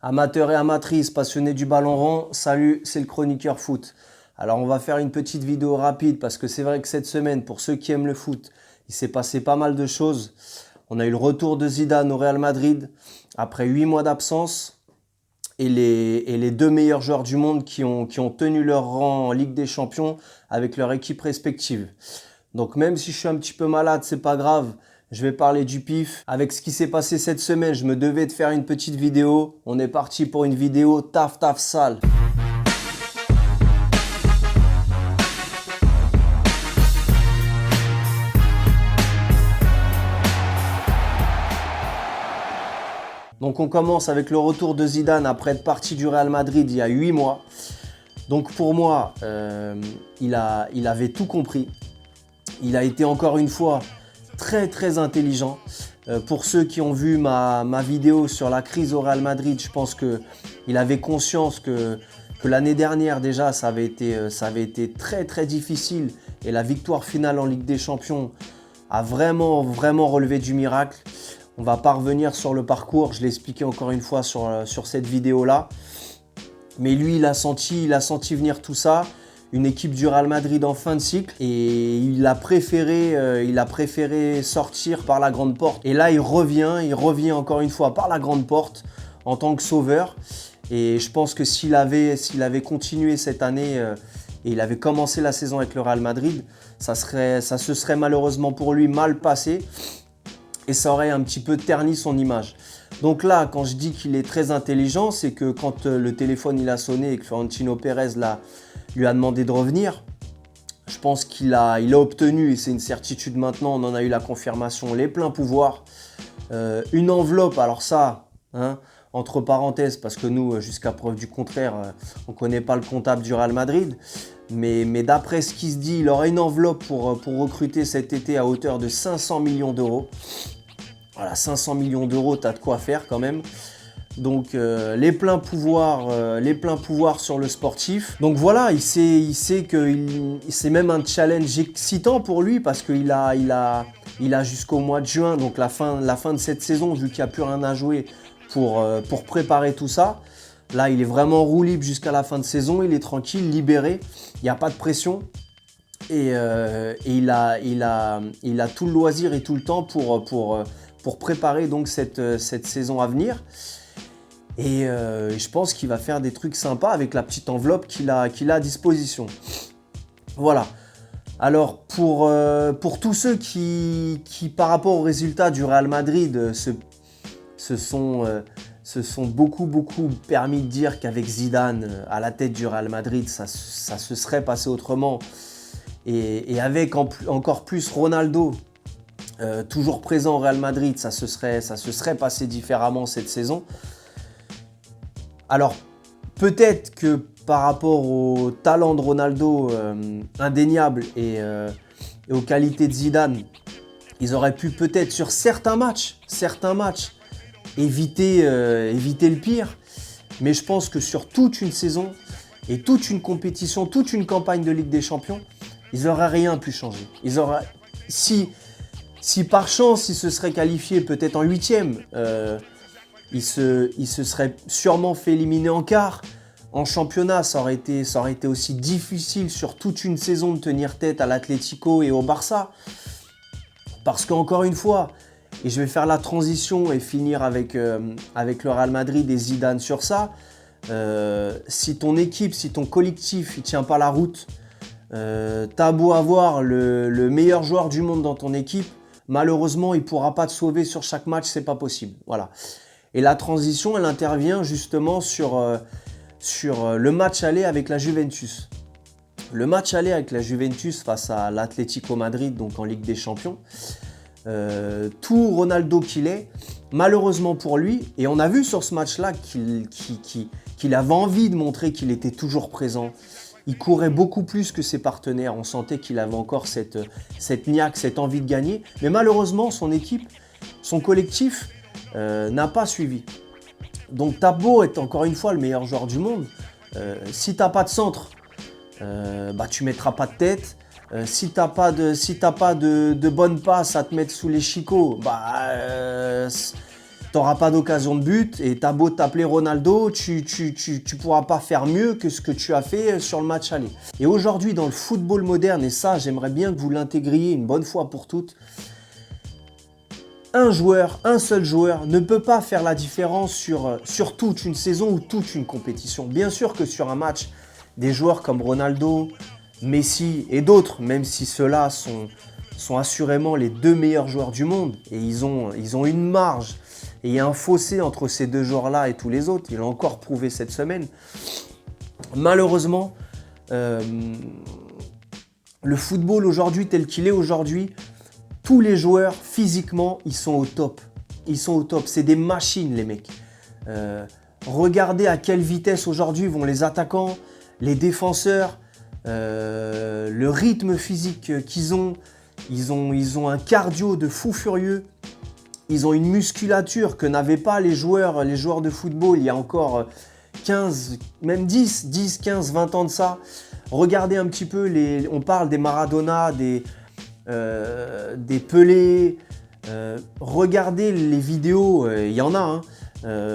Amateurs et amatrices, passionnés du ballon rond, salut, c'est le chroniqueur foot. Alors on va faire une petite vidéo rapide parce que c'est vrai que cette semaine, pour ceux qui aiment le foot, il s'est passé pas mal de choses. On a eu le retour de Zidane au Real Madrid après 8 mois d'absence et les deux meilleurs joueurs du monde qui ont tenu leur rang en Ligue des Champions avec leur équipe respective. Donc même si je suis un petit peu malade, c'est pas grave. Je vais parler du pif. Avec ce qui s'est passé cette semaine, je me devais de faire une petite vidéo. On est parti pour une vidéo taf taf sale. Donc on commence avec le retour de Zidane après être parti du Real Madrid il y a 8 mois. Donc pour moi, il avait tout compris. Il a été encore une fois très intelligent. Pour ceux qui ont vu ma vidéo sur la crise au Real Madrid, je pense qu'il avait conscience que l'année dernière déjà ça avait été très difficile et la victoire finale en Ligue des Champions a vraiment relevé du miracle. On va pas revenir sur le parcours, je l'ai expliqué encore une fois sur cette vidéo-là. Mais lui, il a senti venir tout ça. Une équipe du Real Madrid en fin de cycle et il a préféré sortir par la grande porte. Et là, il revient encore une fois par la grande porte en tant que sauveur. Et je pense que s'il avait continué cette année et il avait commencé la saison avec le Real Madrid, ça se serait malheureusement pour lui mal passé et ça aurait un petit peu terni son image. Donc là, quand je dis qu'il est très intelligent, c'est que quand le téléphone il a sonné et que Florentino Pérez lui a demandé de revenir, je pense qu'il a obtenu, et c'est une certitude maintenant, on en a eu la confirmation, les pleins pouvoirs. Une enveloppe, alors ça, entre parenthèses, parce que nous, jusqu'à preuve du contraire, on ne connaît pas le comptable du Real Madrid, mais d'après ce qui se dit, il aura une enveloppe pour recruter cet été à hauteur de 500 millions d'euros. Voilà, 500 millions d'euros, tu as de quoi faire quand même. Donc les pleins pouvoirs sur le sportif. Donc voilà, il sait que c'est même un challenge excitant pour lui parce qu'il a jusqu'au mois de juin, donc la fin de cette saison, vu qu'il n'y a plus rien à jouer pour préparer tout ça. Là, il est vraiment roue libre jusqu'à la fin de saison, il est tranquille, libéré, il n'y a pas de pression. Et il a tout le loisir et tout le temps pour préparer donc cette saison à venir. Et je pense qu'il va faire des trucs sympas avec la petite enveloppe qu'il a à disposition. Voilà. Alors pour tous ceux qui par rapport au résultat du Real Madrid se sont beaucoup permis de dire qu'avec Zidane à la tête du Real Madrid, ça se serait passé autrement. Et avec encore plus Ronaldo, toujours présent au Real Madrid, ça se serait passé différemment cette saison. Alors, peut-être que par rapport au talent de Ronaldo indéniable et aux qualités de Zidane, ils auraient pu peut-être sur certains matchs, éviter le pire. Mais je pense que sur toute une saison et toute une compétition, toute une campagne de Ligue des Champions, ils n'auraient rien pu changer. Si par chance ils se seraient qualifiés peut-être en 8e, ils se seraient sûrement fait éliminer en quart. En championnat, ça aurait été aussi difficile sur toute une saison de tenir tête à l'Atlético et au Barça. Parce qu'encore une fois, et je vais faire la transition et finir avec le Real Madrid et Zidane sur ça, si ton équipe, si ton collectif ne tient pas la route, t'as beau avoir le meilleur joueur du monde dans ton équipe, malheureusement, il ne pourra pas te sauver sur chaque match, c'est pas possible. Voilà. Et la transition, elle intervient justement sur le match aller avec la Juventus. Le match aller avec la Juventus face à l'Atlético Madrid, donc en Ligue des Champions, tout Ronaldo qu'il est, malheureusement pour lui, et on a vu sur ce match-là qu'il avait envie de montrer qu'il était toujours présent. Il courait beaucoup plus que ses partenaires, on sentait qu'il avait encore cette niaque, cette envie de gagner, mais malheureusement son équipe, son collectif n'a pas suivi. Donc t'as beau être encore une fois le meilleur joueur du monde, si t'as pas de centre, tu mettras pas de tête. Si t'as pas de bonne passe à te mettre sous les chicots, t'auras pas d'occasion de but et t'as beau t'appeler Ronaldo, tu pourras pas faire mieux que ce que tu as fait sur le match aller. Et aujourd'hui, dans le football moderne, et ça, j'aimerais bien que vous l'intégriez une bonne fois pour toutes, un seul joueur ne peut pas faire la différence sur toute une saison ou toute une compétition. Bien sûr que sur un match, des joueurs comme Ronaldo, Messi et d'autres, même si ceux-là sont assurément les 2 meilleurs joueurs du monde et ils ont une marge et il y a un fossé entre ces 2 joueurs-là et tous les autres. Il l'a encore prouvé cette semaine. Malheureusement, le football aujourd'hui tel qu'il est aujourd'hui, tous les joueurs physiquement, ils sont au top. Ils sont au top. C'est des machines les mecs. Regardez à quelle vitesse aujourd'hui vont les attaquants, les défenseurs, le rythme physique qu'ils ont. Ils ont un cardio de fou furieux. Ils ont une musculature que n'avaient pas les joueurs de football il y a encore 15, même 10, 15, 20 ans de ça. Regardez un petit peu, on parle des Maradona, des Pelé. Regardez les vidéos, il y en a, hein.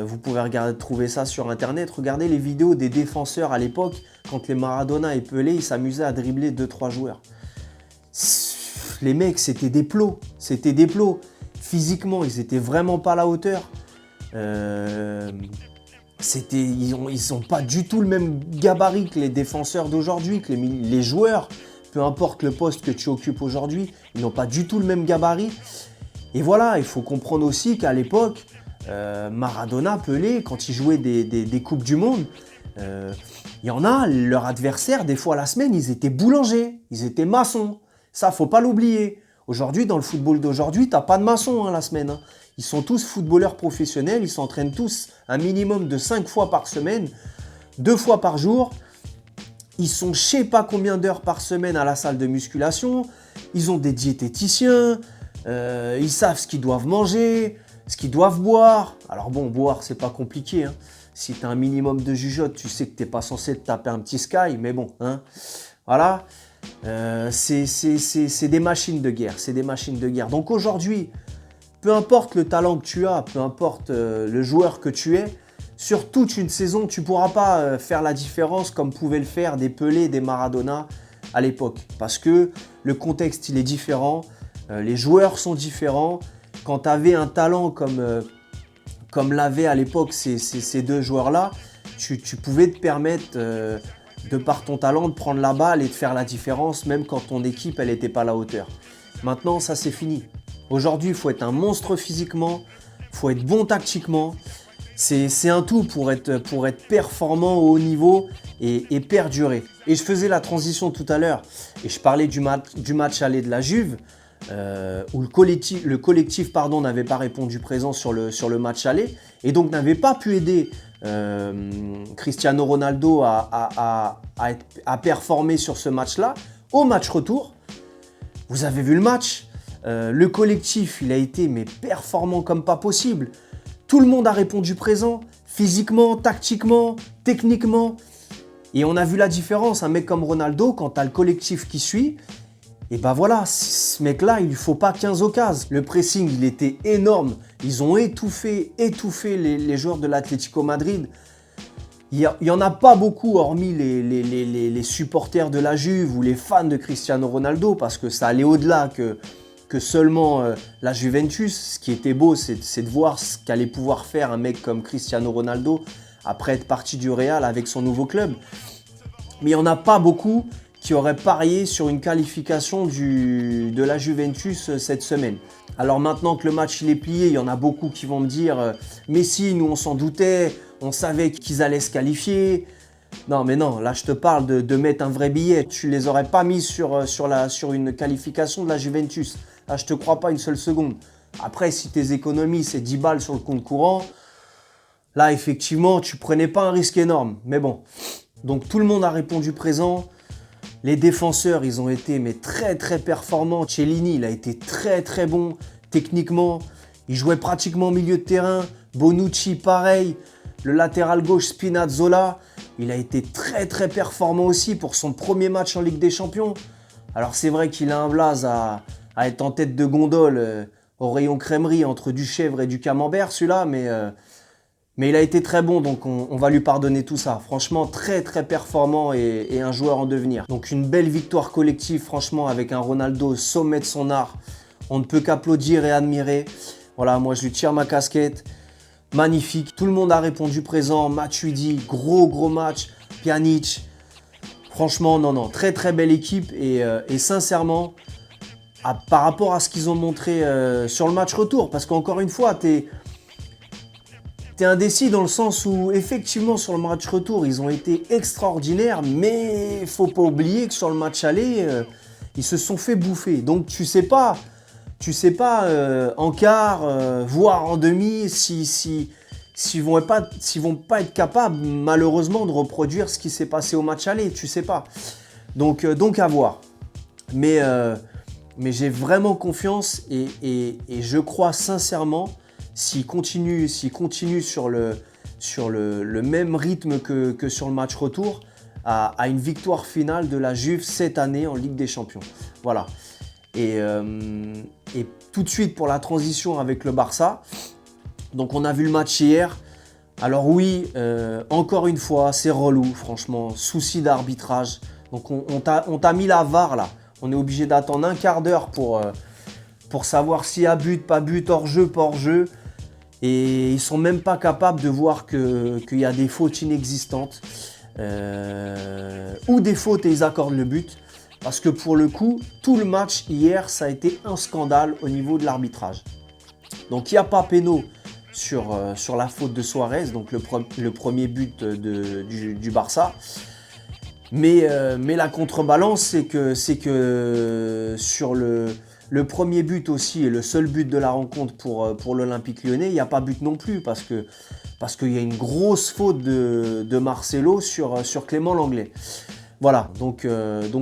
Vous pouvez trouver ça sur internet. Regardez les vidéos des défenseurs à l'époque, quand les Maradona et Pelé, ils s'amusaient à dribbler 2-3 joueurs. Les mecs, c'était des plots. C'était des plots. Physiquement, ils n'étaient vraiment pas à la hauteur. Ils sont pas du tout le même gabarit que les défenseurs d'aujourd'hui, que les joueurs, peu importe le poste que tu occupes aujourd'hui, ils n'ont pas du tout le même gabarit. Et voilà, il faut comprendre aussi qu'à l'époque, Maradona, Pelé, quand ils jouaient des Coupes du Monde, il y en a, leur adversaire, des fois la semaine, ils étaient boulangers, ils étaient maçons. Ça, faut pas l'oublier. Aujourd'hui, dans le football d'aujourd'hui, t'as pas de maçon la semaine. Hein. Ils sont tous footballeurs professionnels, ils s'entraînent tous un minimum de 5 fois par semaine, 2 fois par jour. Ils sont je sais pas combien d'heures par semaine à la salle de musculation. Ils ont des diététiciens, ils savent ce qu'ils doivent manger, ce qu'ils doivent boire. Alors bon, boire, c'est pas compliqué. Hein. Si tu as un minimum de jugeote, tu sais que tu n'es pas censé te taper un petit Sky, mais bon, hein. Voilà. C'est des machines de guerre, c'est des machines de guerre. Donc aujourd'hui, peu importe le talent que tu as, peu importe le joueur que tu es, sur toute une saison, tu ne pourras pas faire la différence comme pouvaient le faire des Pelé, des Maradona à l'époque. Parce que le contexte, il est différent, les joueurs sont différents. Quand tu avais un talent comme l'avaient à l'époque ces 2 joueurs-là, tu pouvais te permettre, de par ton talent, de prendre la balle et de faire la différence, même quand ton équipe, elle n'était pas à la hauteur. Maintenant, ça c'est fini. Aujourd'hui, il faut être un monstre physiquement, il faut être bon tactiquement. C'est un tout pour être performant au haut niveau et perdurer. Et je faisais la transition tout à l'heure et je parlais du match aller de la Juve, où le collectif n'avait pas répondu présent sur le match aller et donc n'avait pas pu aider Cristiano Ronaldo à performer sur ce match-là. Au match retour, vous avez vu le match, le collectif il a été performant comme pas possible. Tout le monde a répondu présent, physiquement, tactiquement, techniquement. Et on a vu la différence, un mec comme Ronaldo, quand tu as le collectif qui suit, et ben voilà, ce mec-là, il lui faut pas 15 occasions. Le pressing, il était énorme. Ils ont étouffé les joueurs de l'Atlético Madrid. Il n'y en a pas beaucoup, hormis les supporters de la Juve ou les fans de Cristiano Ronaldo, parce que ça allait au-delà que seulement la Juventus. Ce qui était beau, c'est de voir ce qu'allait pouvoir faire un mec comme Cristiano Ronaldo après être parti du Real avec son nouveau club. Mais il n'y en a pas beaucoup qui auraient parié sur une qualification de la Juventus cette semaine. Alors maintenant que le match il est plié, il y en a beaucoup qui vont me dire « Messi, nous on s'en doutait, on savait qu'ils allaient se qualifier ». Non mais non, là je te parle de mettre un vrai billet. Tu les aurais pas mis sur une qualification de la Juventus. Là je te crois pas une seule seconde. Après si tes économies c'est 10 balles sur le compte courant, là effectivement tu prenais pas un risque énorme. Mais bon, donc tout le monde a répondu présent. Les défenseurs, ils ont été très très performants. Chiellini, il a été très très bon techniquement. Il jouait pratiquement au milieu de terrain. Bonucci, pareil. Le latéral gauche, Spinazzola, il a été très très performant aussi pour son premier match en Ligue des Champions. Alors c'est vrai qu'il a un blaze à être en tête de gondole au rayon crèmerie entre du chèvre et du camembert, celui-là, mais il a été très bon, donc on va lui pardonner tout ça. Franchement, très très performant et un joueur en devenir. Donc une belle victoire collective, franchement, avec un Ronaldo au sommet de son art. On ne peut qu'applaudir et admirer. Voilà, moi je lui tire ma casquette. Magnifique. Tout le monde a répondu présent. Matuidi, gros match. Pjanic. Franchement, non, très très belle équipe. Et sincèrement, par rapport à ce qu'ils ont montré sur le match retour, parce qu'encore une fois, t'es indécis dans le sens où, effectivement, sur le match retour, ils ont été extraordinaires, mais il faut pas oublier que sur le match aller, ils se sont fait bouffer. Donc, tu sais pas en quart, voire en demi, s'ils vont pas être capables, malheureusement, de reproduire ce qui s'est passé au match aller. Tu sais pas. Donc à voir. Mais j'ai vraiment confiance et je crois sincèrement, s'il continue sur le même rythme que sur le match retour, à une victoire finale de la Juve cette année en Ligue des Champions. Voilà. Et tout de suite pour la transition avec le Barça. Donc on a vu le match hier. Alors oui, encore une fois, c'est relou, franchement. Souci d'arbitrage. Donc on t'a mis la VAR là. On est obligé d'attendre un quart d'heure pour savoir s'il y a but, pas but, hors-jeu, pas hors-jeu. Et ils sont même pas capables de voir qu'il y a des fautes inexistantes. Ou des fautes et ils accordent le but. Parce que pour le coup, tout le match hier, ça a été un scandale au niveau de l'arbitrage. Donc il n'y a pas péno sur la faute de Suarez, donc le premier but du Barça. Mais la contrebalance, c'est que sur le premier but aussi, et le seul but de la rencontre pour l'Olympique Lyonnais, il n'y a pas but non plus, parce qu'il y a une grosse faute de Marcelo sur Clément Lenglet. Voilà, donc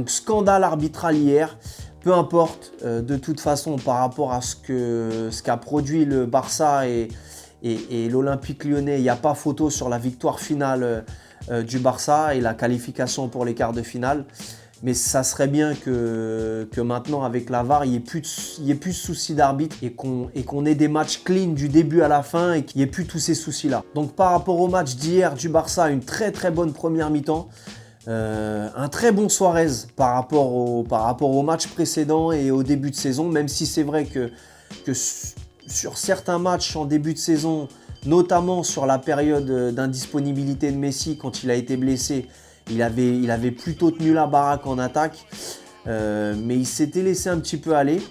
scandale arbitral hier, peu importe, de toute façon par rapport à ce qu'a produit le Barça et l'Olympique Lyonnais, il n'y a pas photo sur la victoire finale du Barça et la qualification pour les quarts de finale. Mais ça serait bien que maintenant avec la VAR, il n'y ait plus de soucis d'arbitre et qu'on ait des matchs clean du début à la fin et qu'il n'y ait plus tous ces soucis-là. Donc par rapport au match d'hier du Barça, une très très bonne première mi-temps. Un très bon Suarez par rapport au match précédent et au début de saison, même si c'est vrai que sur certains matchs en début de saison, notamment sur la période d'indisponibilité de Messi quand il a été blessé, il avait plutôt tenu la baraque en attaque, mais il s'était laissé un petit peu aller.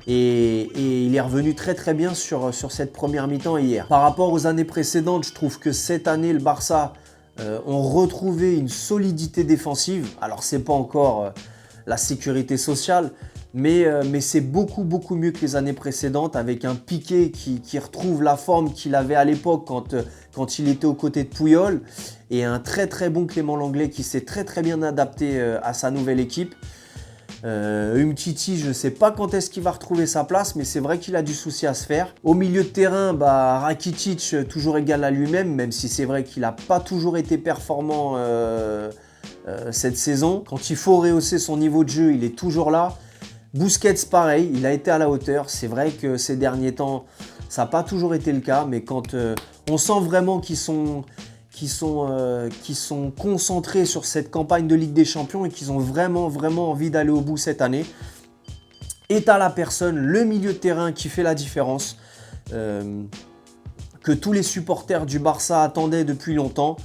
Et il est revenu très très bien sur cette première mi-temps hier. Par rapport aux années précédentes, je trouve que cette année, le Barça ont retrouvé une solidité défensive. Alors, c'est pas encore la sécurité sociale, mais c'est beaucoup mieux que les années précédentes, avec un Piqué qui retrouve la forme qu'il avait à l'époque quand il était aux côtés de Puyol, et un très très bon Clément Lenglet qui s'est très très bien adapté à sa nouvelle équipe. Umtiti, je ne sais pas quand est-ce qu'il va retrouver sa place, mais c'est vrai qu'il a du souci à se faire. Au milieu de terrain, Rakitic, toujours égal à lui-même, même si c'est vrai qu'il n'a pas toujours été performant cette saison. Quand il faut rehausser son niveau de jeu, il est toujours là. Busquets, pareil, il a été à la hauteur. C'est vrai que ces derniers temps, ça n'a pas toujours été le cas, mais quand on sent vraiment qu'ils sont concentrés sur cette campagne de Ligue des Champions et qu'ils ont vraiment envie d'aller au bout cette année. Et t'as la personne, le milieu de terrain qui fait la différence, que tous les supporters du Barça attendaient depuis longtemps,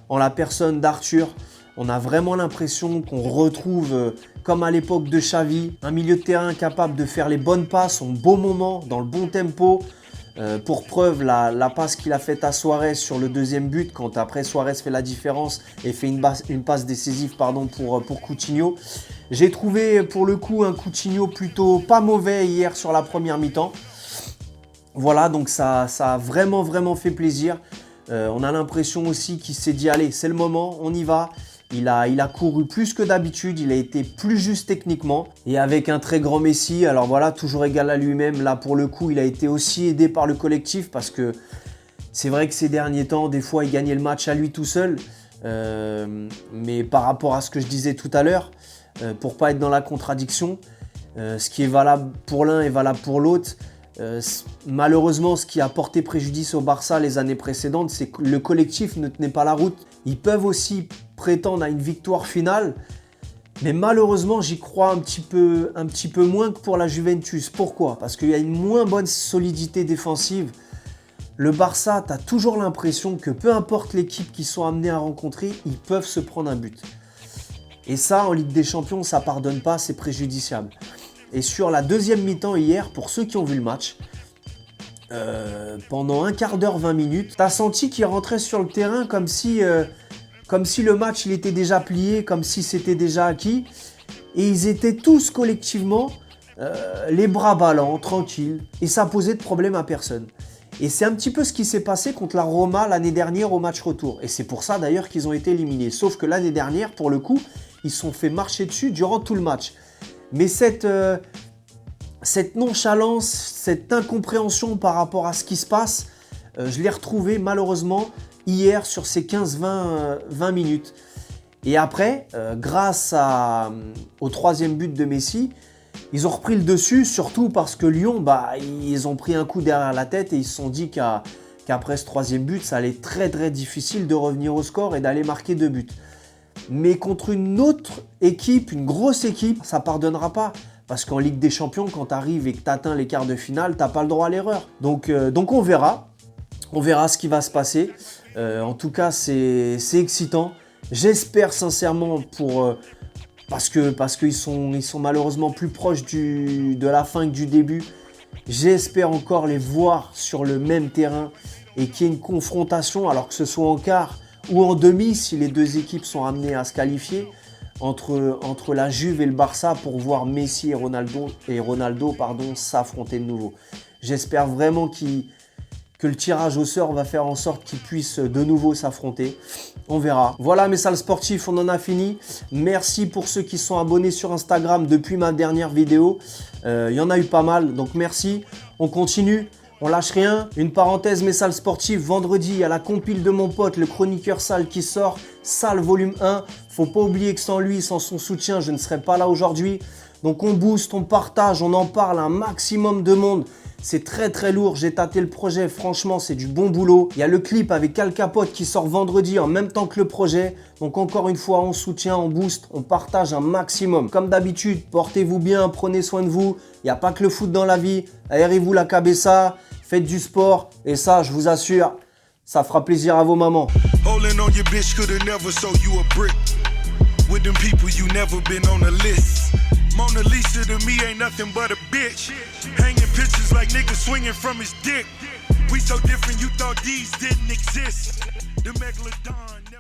en la personne d'Arthur. On a vraiment l'impression qu'on retrouve, comme à l'époque de Xavi, un milieu de terrain capable de faire les bonnes passes au bon moment, dans le bon tempo. Pour preuve, la passe qu'il a faite à Suarez sur le deuxième but, quand après Suarez fait la différence et fait une passe décisive pour Coutinho. J'ai trouvé pour le coup un Coutinho plutôt pas mauvais hier sur la première mi-temps. Voilà, donc ça a vraiment fait plaisir. On a l'impression aussi qu'il s'est dit allez, c'est le moment, on y va. Il a couru plus que d'habitude, il a été plus juste techniquement. Et avec un très grand Messi, alors voilà, toujours égal à lui-même. Là, pour le coup, il a été aussi aidé par le collectif parce que c'est vrai que ces derniers temps, des fois, il gagnait le match à lui tout seul. Mais par rapport à ce que je disais tout à l'heure, pour pas être dans la contradiction, ce qui est valable pour l'un est valable pour l'autre. Malheureusement, ce qui a porté préjudice au Barça les années précédentes, c'est que le collectif ne tenait pas la route. Ils peuvent aussi prétendre à une victoire finale, mais malheureusement, j'y crois un petit peu moins que pour la Juventus. Pourquoi? Parce qu'il y a une moins bonne solidité défensive. Le Barça, tu as toujours l'impression que peu importe l'équipe qu'ils sont amenés à rencontrer, ils peuvent se prendre un but. Et ça, en Ligue des Champions, ça ne pardonne pas, c'est préjudiciable. Et sur la deuxième mi-temps hier, pour ceux qui ont vu le match, pendant un quart d'heure, 20 minutes, tu as senti qu'ils rentraient sur le terrain comme si le match il était déjà plié, comme si c'était déjà acquis. Et ils étaient tous collectivement les bras ballants, tranquilles. Et ça posait de problème à personne. Et c'est un petit peu ce qui s'est passé contre la Roma l'année dernière au match retour. Et c'est pour ça d'ailleurs qu'ils ont été éliminés. Sauf que l'année dernière, pour le coup, ils se sont fait marcher dessus durant tout le match. Mais cette nonchalance, cette incompréhension par rapport à ce qui se passe, je l'ai retrouvée malheureusement hier sur ces 15-20 minutes. Et après, grâce au troisième but de Messi, ils ont repris le dessus, surtout parce que Lyon, ils ont pris un coup derrière la tête et ils se sont dit qu'après ce troisième but, ça allait être très très difficile de revenir au score et d'aller marquer 2 buts. Mais contre une autre équipe, une grosse équipe, ça ne pardonnera pas. Parce qu'en Ligue des Champions, quand tu arrives et que tu atteins les quarts de finale, tu n'as pas le droit à l'erreur. Donc on verra. On verra ce qui va se passer. En tout cas, c'est excitant. J'espère sincèrement parce qu'ils sont malheureusement plus proches de la fin que du début. J'espère encore les voir sur le même terrain et qu'il y ait une confrontation, alors que ce soit en quart ou en demi, si les deux équipes sont amenées à se qualifier, entre la Juve et le Barça pour voir Messi et Ronaldo s'affronter de nouveau. J'espère vraiment que le tirage au sort va faire en sorte qu'ils puissent de nouveau s'affronter. On verra. Voilà mes salles sportifs, on en a fini. Merci pour ceux qui sont abonnés sur Instagram depuis ma dernière vidéo. Il y en a eu pas mal, donc merci. On continue. On lâche rien. Une parenthèse, mes salles sportives, vendredi, il y a la compile de mon pote, le chroniqueur Sal qui sort. Sal volume 1. Faut pas oublier que sans lui, sans son soutien, je ne serais pas là aujourd'hui. Donc on booste, on partage, on en parle à un maximum de monde. C'est très très lourd, j'ai tâté le projet, franchement c'est du bon boulot. Il y a le clip avec Al Capote qui sort vendredi en même temps que le projet. Donc encore une fois, on soutient, on booste, on partage un maximum. Comme d'habitude, portez-vous bien, prenez soin de vous. Il n'y a pas que le foot dans la vie. Aérez-vous la cabeza, faites du sport. Et ça, je vous assure, ça fera plaisir à vos mamans. Mona Lisa to me ain't nothing but a bitch. Hanging pictures like niggas swinging from his dick. We so different, you thought these didn't exist. The Megalodon.